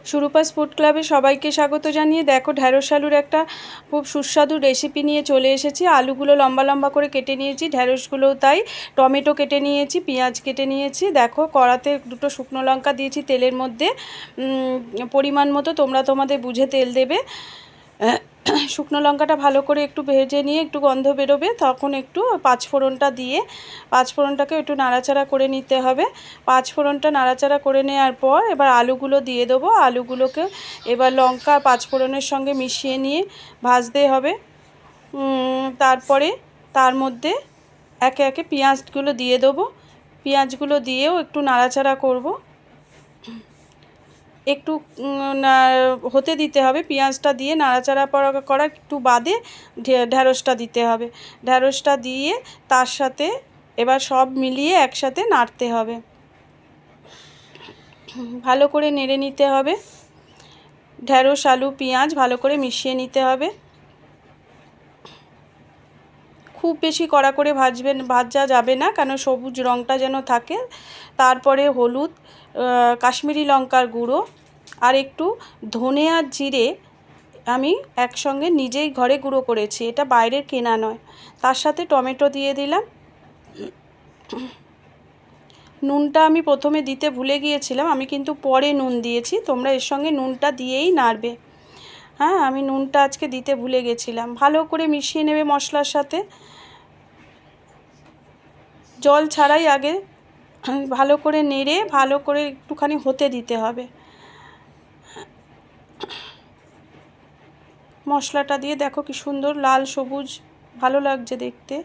সুরূপাস food ক্লাবে সবাইকে স্বাগত জানিয়ে দেখো ঢ্যাঁড়স আলুর একটা খুব সুস্বাদু রেসিপি নিয়ে চলে এসেছি। আলুগুলো লম্বা লম্বা করে কেটে নিয়েছি, ঢ্যাঁড়সগুলোও তাই, টমেটো কেটে নিয়েছি, পেঁয়াজ কেটে নিয়েছি। দেখো কড়াতে দুটো শুকনো লঙ্কা দিয়েছি তেলের মধ্যে, পরিমাণ মতো তোমরা তোমাদের বুঝে তেল দেবে। শুকনো লঙ্কাটা ভালো করে একটু ভেজে নিয়ে একটু গন্ধ বেরোবে, তখন একটু পাঁচফোড়নটা দিয়ে পাঁচফোড়নটাকে একটু নাড়াচাড়া করে নিতে হবে। পাঁচফোড়নটা নাড়াচাড়া করে নেওয়ার পর এবার আলুগুলো দিয়ে দেবো। আলুগুলোকে এবার লঙ্কা পাঁচফোড়নের সঙ্গে মিশিয়ে নিয়ে ভাজতে হবে। তারপরে তার মধ্যে একে একে পেঁয়াজগুলো দিয়ে দেবো। পেঁয়াজগুলো দিয়েও একটু নাড়াচাড়া করব, একটু হতে দিতে হবে। পেঁয়াজটা দিয়ে নাড়াচাড়া করা একটু বাদে ঢ্যাঁড়সটা দিতে হবে। ঢ্যাঁড়সটা দিয়ে তার সাথে এবার সব মিলিয়ে একসাথে নাড়তে হবে, ভালো করে নেড়ে নিতে হবে। ঢ্যাঁড়স আলু পেঁয়াজ ভালো করে মিশিয়ে নিতে হবে। খুব বেশি কড়া করে ভাজা যাবে না, কারণ সবুজ রঙটা যেন থাকে। তারপরে হলুদ, কাশ্মীরি লঙ্কার গুঁড়ো আর একটু ধনে আর জিরে আমি একসঙ্গে নিজেই ঘরে গুঁড়ো করেছি, এটা বাইরের কেনা নয়। তার সাথে টমেটো দিয়ে দিলাম। নুনটা আমি প্রথমে দিতে ভুলে গিয়েছিলাম, আমি কিন্তু পরে নুন দিয়েছি, তোমরা এর সঙ্গে নুনটা দিয়েই নাড়বে। হ্যাঁ, আমি নুনটা আজকে দিতে ভুলে গেছিলাম। ভালো করে মিশিয়ে নেবে মশলার সাথে, জল ছাড়াই আগে ভালো করে নেড়ে ভালো করে একটুখানি হতে দিতে হবে। মশলাটা দিয়ে দেখো কি সুন্দর লাল সবুজ ভালো লাগছে দেখতে।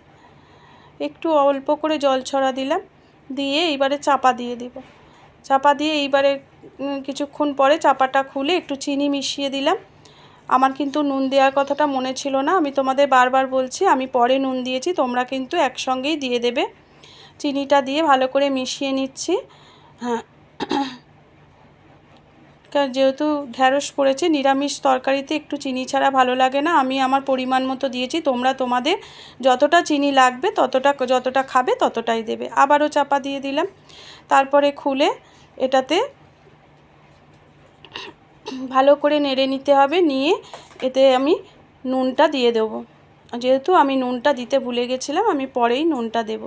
একটু অল্প করে জল ছড়া দিলাম, দিয়ে এইবারে চাপা দিয়ে দিব। চাপা দিয়ে এইবারে কিছুক্ষণ পরে চাপাটা খুলে একটু চিনি মিশিয়ে দিলাম। আমার কিন্তু নুন দেওয়ার কথাটা মনে ছিল না, আমি তোমাদের বারবার বলছি আমি পরে নুন দিয়েছি, তোমরা কিন্তু একসঙ্গেই দিয়ে দেবে। চিনিটা দিয়ে ভালো করে মিশিয়ে নিচ্ছি। হ্যাঁ, যেহেতু ঢ্যাঁড়স পড়েছে, নিরামিষ তরকারিতে একটু চিনি ছাড়া ভালো লাগে না। আমি আমার পরিমাণ মতো দিয়েছি, তোমরা তোমাদের যতটা চিনি লাগবে যতটা খাবে ততটাই দেবে। আবারও চাপা দিয়ে দিলাম। তারপরে খুলে এটাতে ভালো করে নেড়ে নিতে হবে, নিয়ে এতে আমি নুনটা দিয়ে দেবো। যেহেতু আমি নুনটা দিতে ভুলে গেছিলাম, আমি পরেই নুনটা দেব।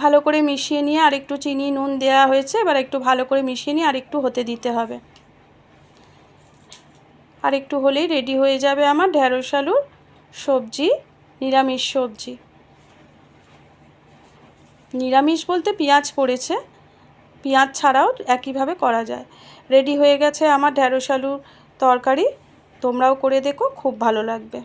ভালো করে মিশিয়ে নিয়ে আর একটু চিনি নুন দেওয়া হয়েছে, এবার একটু ভালো করে মিশিয়ে নিয়ে আর একটু হতে দিতে হবে। আর একটু হলেই রেডি হয়ে যাবে আমার ঢ্যাঁড়স আলুর সবজি, নিরামিষ সবজি। নিরামিষ বলতে পেঁয়াজ পড়েছে, পেঁয়াজ ছাড়াও একইভাবে করা যায়। রেডি হয়ে গেছে আমার ঢ্যাঁড়স আলুর তরকারি, তোমরাও করে দেখো, খুব ভালো লাগবে।